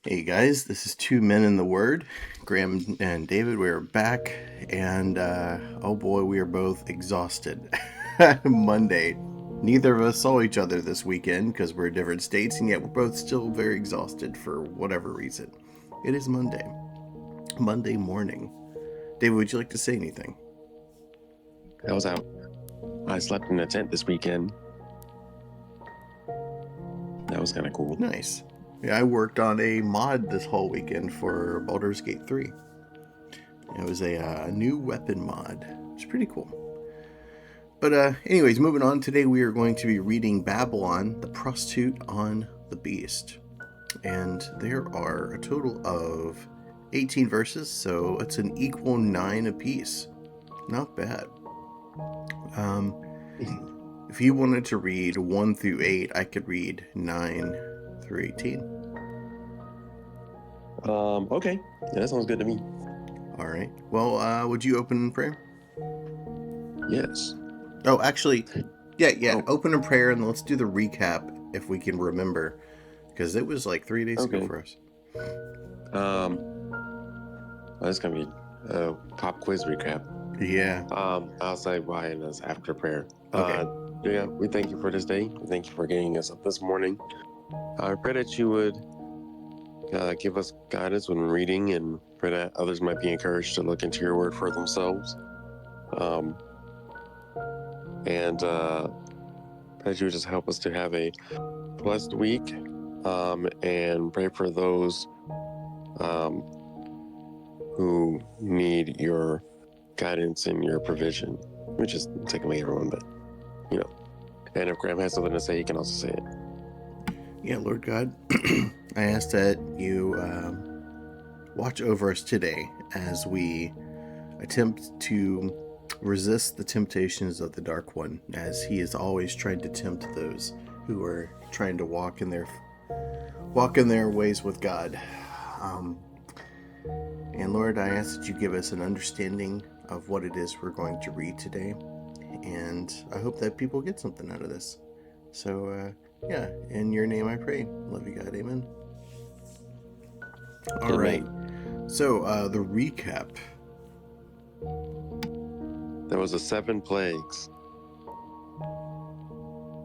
Hey guys, this is Two Men in the Word. Graham and David, we are back, and oh boy, we are both exhausted. Monday. Neither of us saw each other this weekend because we're in different states, and yet we're both still very exhausted for whatever reason. It is Monday. Monday morning. David, would you like to say anything? I was out. I slept in a tent this weekend. That was kind of cool. Nice. Yeah, I worked on a mod this whole weekend for Baldur's Gate 3. It was a new weapon mod. It's pretty cool. But anyways, moving on. Today we are going to be reading Babylon, the Prostitute on the Beast. And there are a total of 18 verses, so it's an equal 9 apiece. Not bad. If you wanted to read 1 through 8, I could read 9 through 18. Okay. Yeah, that sounds good to me. All right. Well, would you open in prayer? Yes. Oh, actually, yeah. Open in prayer, and let's do the recap if we can remember, because it was like 3 days ago for us. That's gonna be a pop quiz recap. Yeah. I'll say why in this after prayer. Okay. Yeah, we thank you for this day. We thank you for getting us up this morning. I pray that you would give us guidance when reading, and pray that others might be encouraged to look into your word for themselves. And pray that you would just help us to have a blessed week. And pray for those who need your guidance and your provision. Which is take away everyone, but you know. And if Graham has something to say, he can also say it. Yeah, Lord God, I ask that you watch over us today as we attempt to resist the temptations of the Dark One, as he has always tried to tempt those who are trying to walk in their ways with God. And Lord, I ask that you give us an understanding of what it is we're going to read today, and I hope that people get something out of this. So, yeah, in your name I pray. Love you, God. Amen. All right. So, the recap. There was the 7 plagues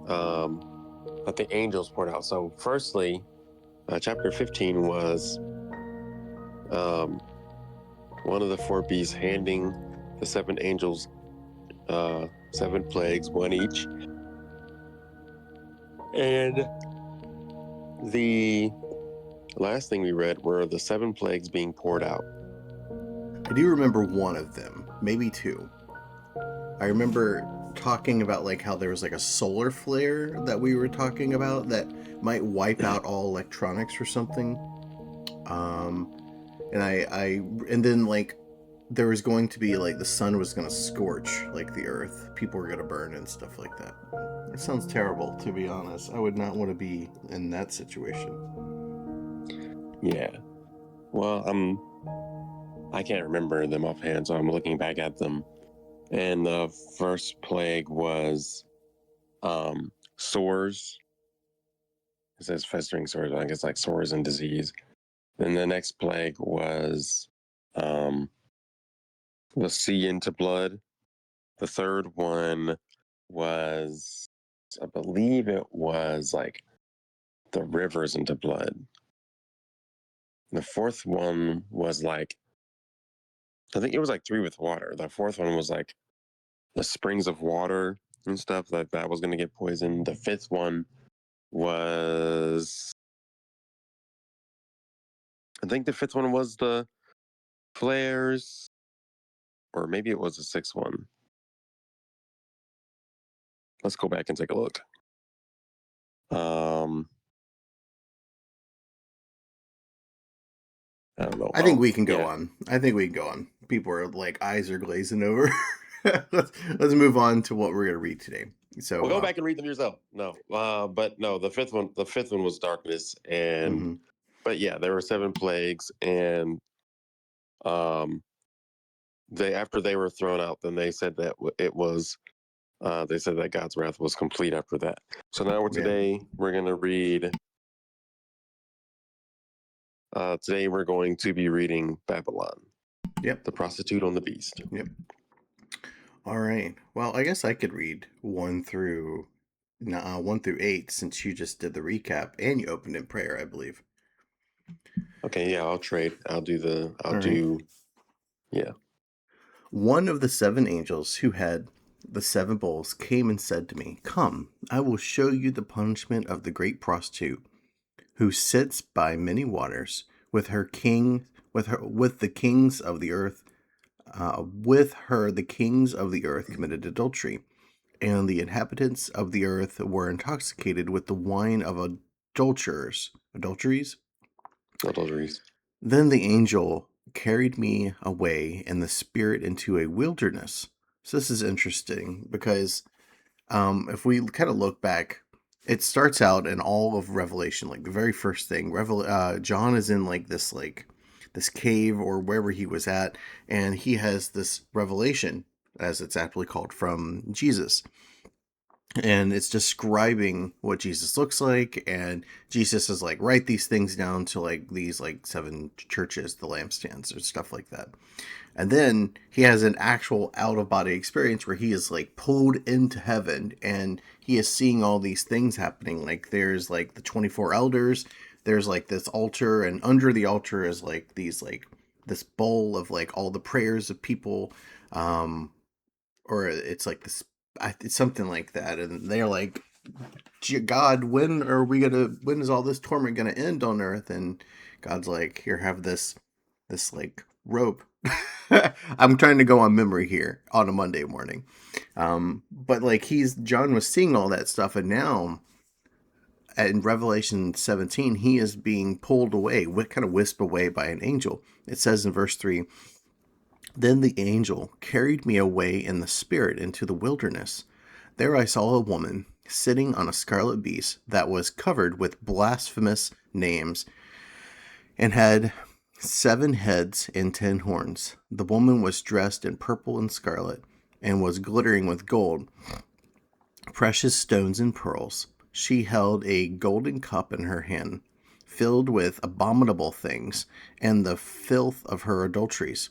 that the angels poured out. So, firstly, chapter 15 was one of the 4 beasts handing the 7 angels 7 plagues, 1 each. And the last thing we read were the 7 plagues being poured out. I do remember one of them, maybe 2. I remember talking about like how there was like a solar flare that we were talking about that might wipe out all electronics or something. And then like there was going to be like the sun was going to scorch like the earth. People were going to burn and stuff like that. It sounds terrible, to be honest. I would not want to be in that situation. Yeah. Well, I can't remember them offhand, so I'm looking back at them. And the first plague was sores. It says festering sores, I guess like sores and disease. Then the next plague was the sea into blood. The third one was, I believe it was like the rivers into blood. The fourth one was like, I think it was like 3 with water. The fourth one was like the springs of water and stuff like that was going to get poisoned. The fifth one was, I think the fifth one was the flares, or maybe it was the sixth one. Let's go back and take a look. I don't know. I think we can go on. People are like eyes are glazing over. let's move on to what we're gonna read today. So Well, go back and read them yourself. No, but no, the fifth one was darkness, and but yeah, there were 7 plagues, and they after they were thrown out, then they said that it was. They said that God's wrath was complete after that. So now today we're gonna read Today we're going to be reading Babylon, Yep. the prostitute on the beast. Yep. All right. Well, I guess I could read 1 through 8 since you just did the recap and you opened in prayer, I believe. Okay, yeah, I'll trade. I'll do. All right. Yeah. One of the 7 angels who had the 7 bowls came and said to me, "Come, I will show you the punishment of the great prostitute who sits by many waters with the kings of the earth. With her, the kings of the earth committed adultery, and the inhabitants of the earth were intoxicated with the wine of adulteries. Adulteries. Then the angel carried me away in the spirit into a wilderness." So this is interesting because if we kind of look back, it starts out in all of Revelation, like the very first thing. John is in this cave or wherever he was at, and he has this revelation, as it's aptly called, from Jesus. And it's describing what Jesus looks like, and Jesus is like, write these things down to like these like 7 churches, the lampstands, or stuff like that. And then he has an actual out of body experience where he is like pulled into heaven and he is seeing all these things happening. Like there's like the 24 elders, there's like this altar, and under the altar is like this bowl of like all the prayers of people. Or it's like this, it's something like that. And they're like, God, when is all this torment gonna end on earth? And God's like, here, have this like rope. I'm trying to go on memory here on a Monday morning. But like John was seeing all that stuff, and now in Revelation 17, he is being pulled away, kind of whisked away by an angel. It says in verse 3, "Then the angel carried me away in the spirit into the wilderness. There I saw a woman sitting on a scarlet beast that was covered with blasphemous names and had 7 heads and 10 horns. The woman was dressed in purple and scarlet, and was glittering with gold, precious stones, and pearls. She held a golden cup in her hand, filled with abominable things, and the filth of her adulteries.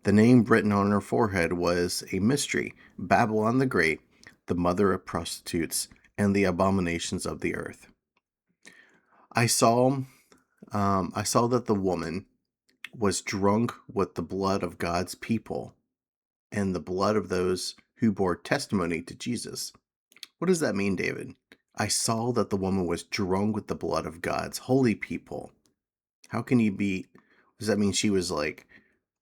The name written on her forehead was a mystery: Babylon the Great, the mother of prostitutes, and the abominations of the earth." I saw, I saw that the woman was drunk with the blood of God's people and the blood of those who bore testimony to Jesus. What does that mean, David? I saw that the woman was drunk with the blood of God's holy people. How can you be? Does that mean she was like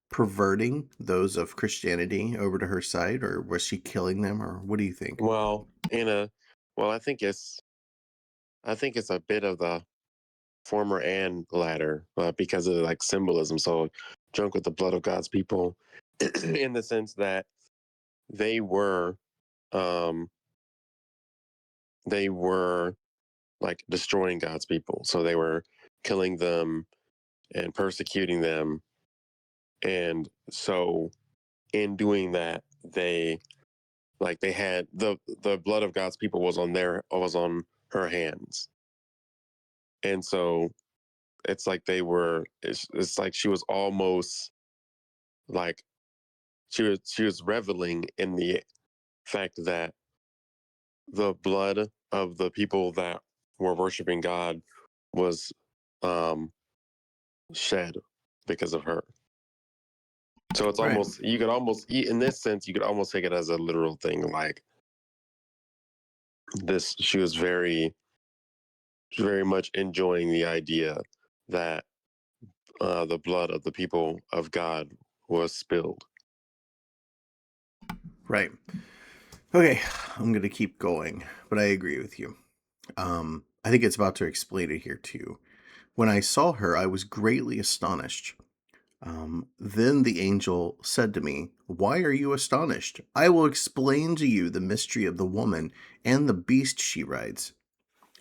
perverting those of Christianity over to her side, or was she killing them, or what do you think? Well, I think it's a bit of the former and latter, because of like symbolism. So, drunk with the blood of God's people, in the sense that they were, um, they were like destroying God's people. So they were killing them and persecuting them, and so in doing that, they had the blood of God's people was on her hands, and so it's like it's like she was almost like she was reveling in the fact that the blood of the people that were worshiping God was um shed because of her. So it's Right. almost you could almost in this sense you could almost take it as a literal thing, like this she was very much enjoying the idea that the blood of the people of God was spilled. Right. Okay, I'm going to keep going, but I agree with you. I think it's about to explain it here too. When I saw her, I was greatly astonished. Then the angel said to me, "Why are you astonished? I will explain to you the mystery of the woman and the beast she rides,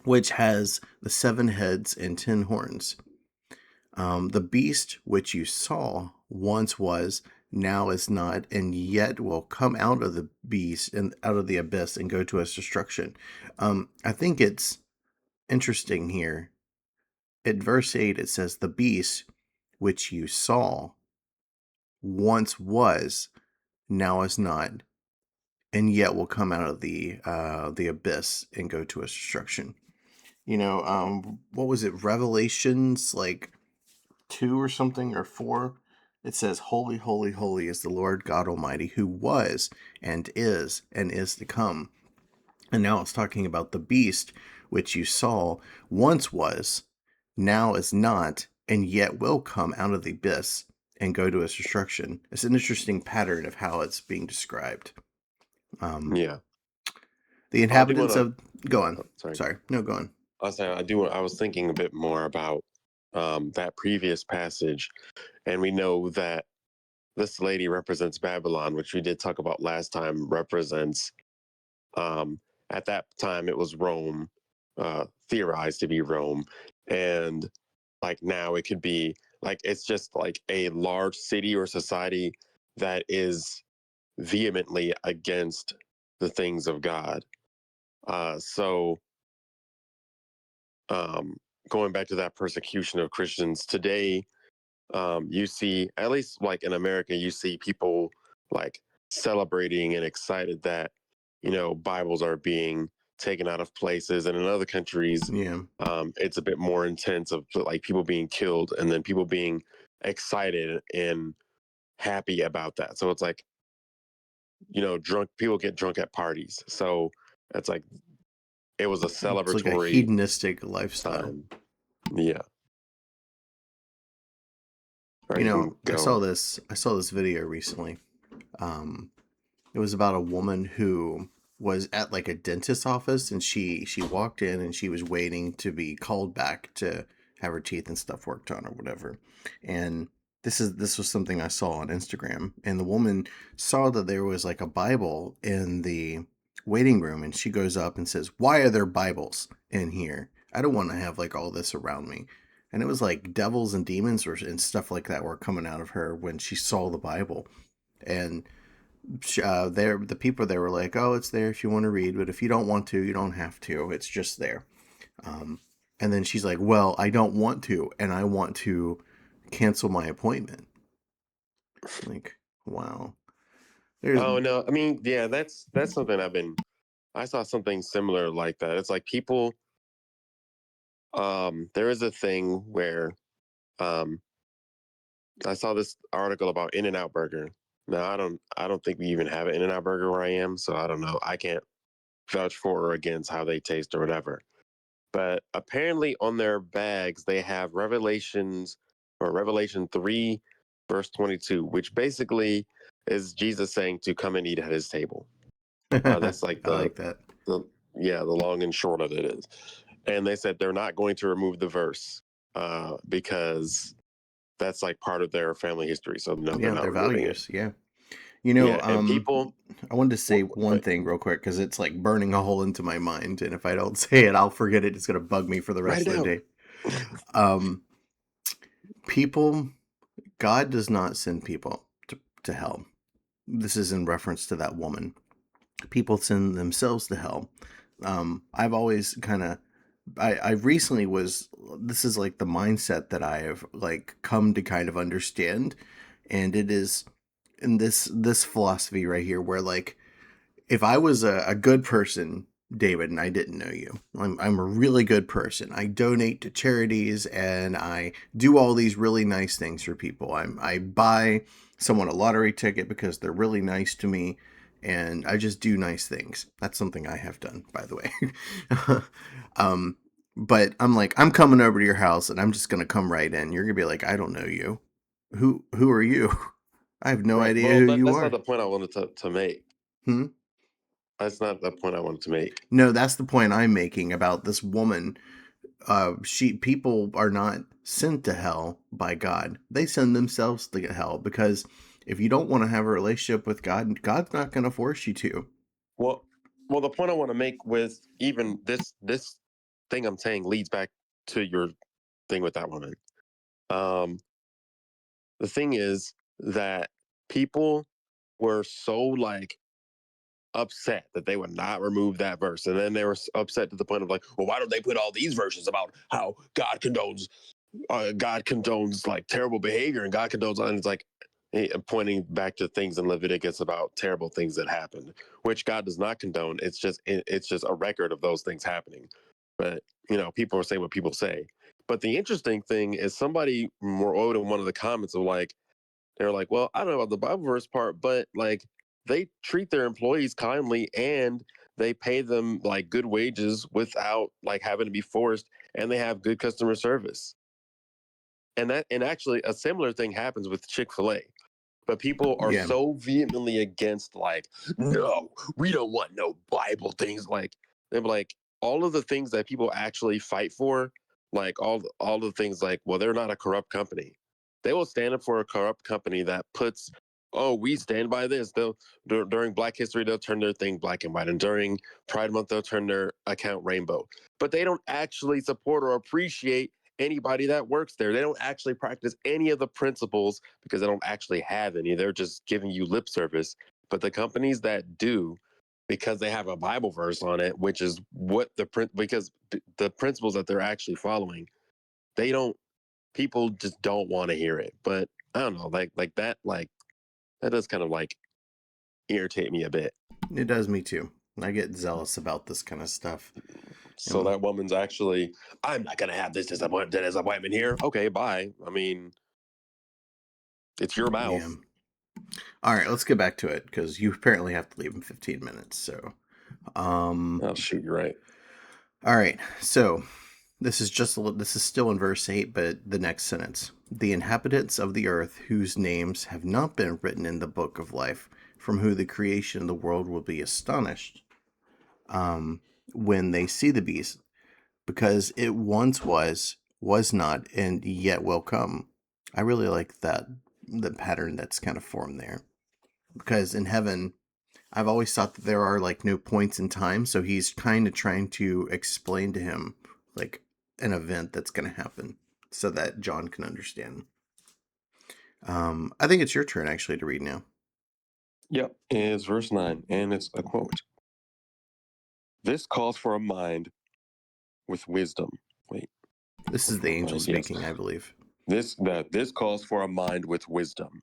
which has the 7 heads and 10 horns. The beast which you saw once was, now is not, and yet will come out of the beast and out of the abyss and go to its destruction." I think it's interesting here at verse 8, it says, "The beast which you saw once was, now is not, and yet will come out of the abyss and go to its destruction." What was it? Revelations like 2 or something, or 4. It says, "Holy, holy, holy is the Lord God Almighty, who was and is to come." And now it's talking about the beast which you saw once was, now is not, and yet will come out of the abyss and go to its destruction. It's an interesting pattern of how it's being described. Um, Yeah. the I do want inhabitants of Go on. to. Sorry. Sorry, no, go on. I was saying I do. I was thinking a bit more about that previous passage, and we know that this lady represents Babylon, which we did talk about last time. Represents um, at that time it was Rome, theorized to be Rome, and like now it could be like it's just like a large city or society that is vehemently against the things of God. So um, going back to that persecution of Christians today, you see, at least like in America, you see people like celebrating and excited that, Bibles are being taken out of places. And in other countries, Yeah, it's a bit more intense of like people being killed and then people being excited and happy about that. So it's like, drunk people get drunk at parties. So it's like it was a it's like a celebratory hedonistic lifestyle. time. Yeah. All right, you can I saw go. this video recently. Um, It was about a woman who was at like a dentist's office, and she walked in and she was waiting to be called back to have her teeth and stuff worked on or whatever. And this was something I saw on Instagram, and the woman saw that there was like a Bible in the waiting room, and she goes up and says, "Why are there Bibles in here? I don't want to have like all this around me." And it was like devils and demons and stuff like that were coming out of her when she saw the Bible. And there the people there were like, "Oh, it's there if you want to read, but if you don't want to, you don't have to. It's just there." um, and then she's like, "Well, I don't want to, and I want to cancel my appointment." Like, wow. There's Oh no, I mean, yeah, that's something I saw something similar like that. It's like people there is a thing where um I saw this article about In-N-Out Burger. Now I don't think we even have an In-N-Out Burger where I am, so I don't know. I can't vouch for or against how they taste or whatever. But apparently on their bags they have Revelations or Revelation 3 verse 22, which basically is Jesus saying to come and eat at his table. I That's like like that. the yeah, the long and short of it is. And they said they're not going to remove the verse because that's like part of their family history. So no, they're Yeah, not their removing it. values. Yeah. Yeah, and people I wanted to say one wait, thing real quick because it's like burning a hole into my mind, and if I don't say it, I'll forget it. It's gonna bug me for the write rest it of the down. day. Um, People, God does not send people to hell. This is in reference to that woman. People send themselves to hell. I've always kind of, I recently was, this is like the mindset that I have like come to kind of understand. And it is in this philosophy right here where like, if I was a good person, David, and I didn't know you, I'm a really good person. I donate to charities and I do all these really nice things for people. I buy someone a lottery ticket because they're really nice to me, and I just do nice things. That's something I have done, by the way. um, but I'm like, I'm coming over to your house and I'm just gonna come right in. You're gonna be like, I don't know you. Who are you? I have no Right. idea Well, who you that's not are. the point I wanted to make. Hmm? That's not the point I wanted to make. No, that's the point I'm making about this woman. People are not sent to hell by God. They send themselves to hell because if you don't want to have a relationship with God, God's not going to force you to. Well, well, the point I want to make with even this thing I'm saying leads back to your thing with that woman. Um, the thing is that people were so like upset that they would not remove that verse. And then they were upset to the point of like, well, why don't they put all these verses about how God condones like terrible behavior and God condones, and it's like pointing back to things in Leviticus about terrible things that happened, which God does not condone. It's just a record of those things happening. But people are saying what people say. But the interesting thing is somebody wrote in one of the comments of like, they're like, well, I don't know about the Bible verse part, but like they treat their employees kindly and they pay them like good wages without like having to be forced, and they have good customer service. And actually a similar thing happens with Chick-fil-A. But people are Yeah. so vehemently against like, no, we don't want no Bible things. Like they're like all of the things that people actually fight for, like all the things like, well, they're not a corrupt company. They will stand up for a corrupt company that puts, oh, we stand by this. They'll during Black History, they'll turn their thing black and white, and during Pride Month, they'll turn their account rainbow. But they don't actually support or appreciate anybody that works there. They don't actually practice any of the principles because they don't actually have any. They're just giving you lip service. But the companies that do, because they have a Bible verse on it, which is what because the principles that they're actually following, they don't. People just don't want to hear it. But I don't know, that does kind of like irritate me a bit. It does me too. I get zealous about this kind of stuff. So that woman's actually, I'm not gonna have this disappointment here. Okay, bye. I mean, it's your mouth. Yeah. All right, let's get back to it because you apparently have to leave in 15 minutes. So, Oh shoot, you're right. all right. So, this is still in verse 8, but the next sentence. The inhabitants of the earth whose names have not been written in the book of life, from whom the creation of the world will be astonished when they see the beast, because it once was not, and yet will come. I really like the pattern that's kind of formed there. Because in heaven, I've always thought that there are like no points in time, so he's kind of trying to explain to him like an event that's going to happen so that John can understand. I think it's your turn actually to read now. Yep, is verse 9, and it's a quote. This calls for a mind with wisdom. Wait, This is the angel mind, yes. speaking, I believe. This calls for a mind with wisdom.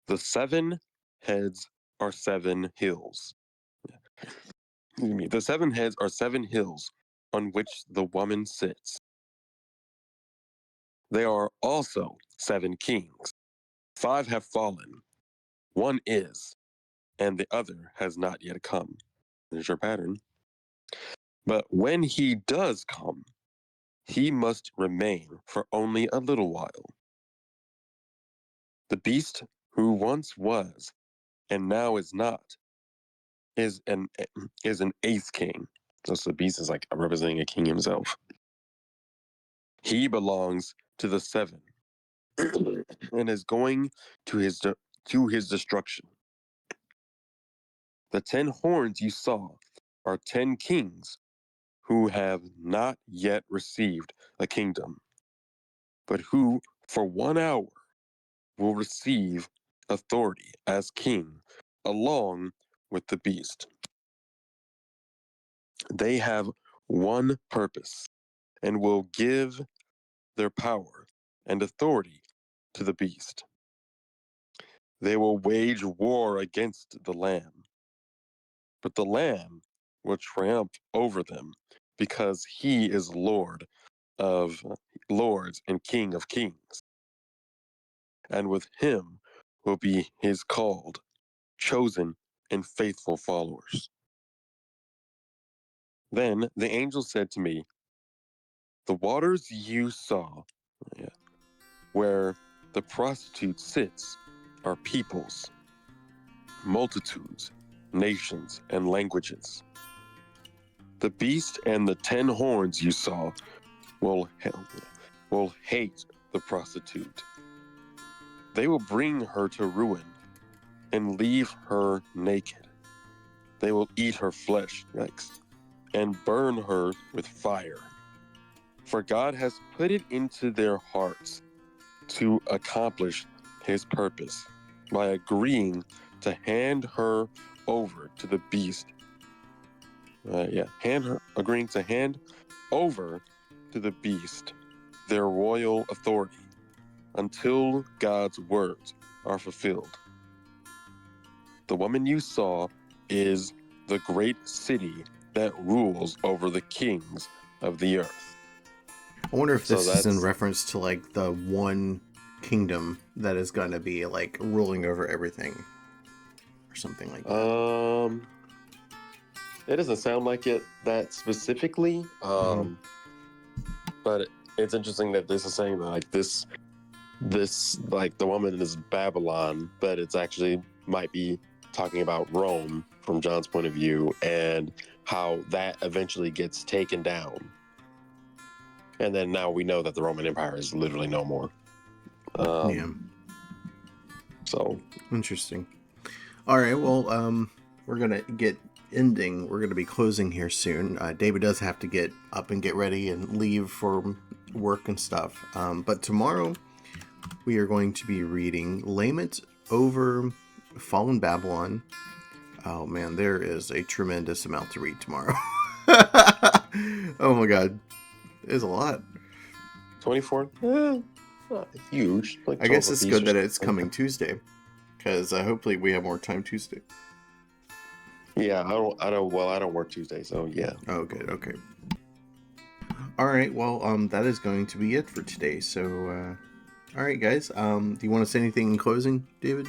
The 7 heads are 7 hills. The 7 heads are 7 hills on which the woman sits. They are also 7 kings. 5 have fallen. 1 is, and the other has not yet come. There's your pattern. But when he does come, he must remain for only a little while. The beast who once was and now is not is an 8th king. So the beast is like representing a king himself. He belongs to the 7 and is going to his destruction. The 10 horns you saw are 10 kings who have not yet received a kingdom, but who for 1 hour will receive authority as king along with the beast. They have one purpose and will give their power and authority to the beast. They will wage war against the Lamb, but the Lamb will triumph over them because he is Lord of lords and King of kings. And with him will be his called, chosen, and faithful followers. Then the angel said to me, the waters you saw, where the prostitute sits, are peoples, multitudes, nations, and languages. The beast and the 10 horns you saw will hate the prostitute. They will bring her to ruin and leave her naked. They will eat her flesh, and burn her with fire. For God has put it into their hearts to accomplish his purpose by agreeing to hand her over to the beast. Agreeing to hand over to the beast their royal authority until God's words are fulfilled. The woman you saw is the great city that rules over the kings of the earth. I wonder if So this is in that's- reference to like the one kingdom that is going to be like ruling over everything or something like that. It doesn't sound like it that specifically, but it's interesting that this is saying that like this like the woman is Babylon, but it's actually might be talking about Rome from John's point of view and how that eventually gets taken down. And then now we know that the Roman Empire is literally no more. Yeah. So Interesting. All right. Well, we're gonna get ending. We're gonna be closing here soon. David does have to get up and get ready and leave for work and stuff. But tomorrow we are going to be reading Lament over Fallen Babylon. Oh man, there is a tremendous amount to read tomorrow. Oh my god, there's a lot. 24, not huge. Like I guess 12 it's apiece good or that it's something. coming Tuesday, because hopefully we have more time Tuesday. Yeah, I don't work Tuesday, so yeah. Oh, good. Okay. All right. Well, that is going to be it for today. So, all right, guys. Do you want to say anything in closing, David?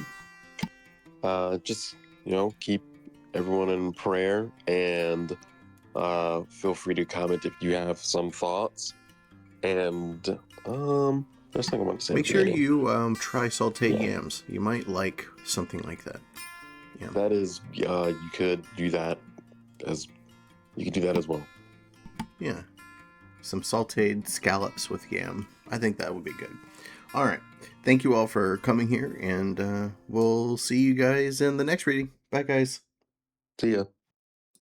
Just keep everyone in prayer, and feel free to comment if you have some thoughts. And there's something I want to say. Make sure you try sauteed yams. You might like something like that. Yeah. That is, you could do that as well. Yeah. Some sauteed scallops with yam. I think that would be good. All right. Thank you all for coming here, and we'll see you guys in the next reading. Bye, guys. See ya.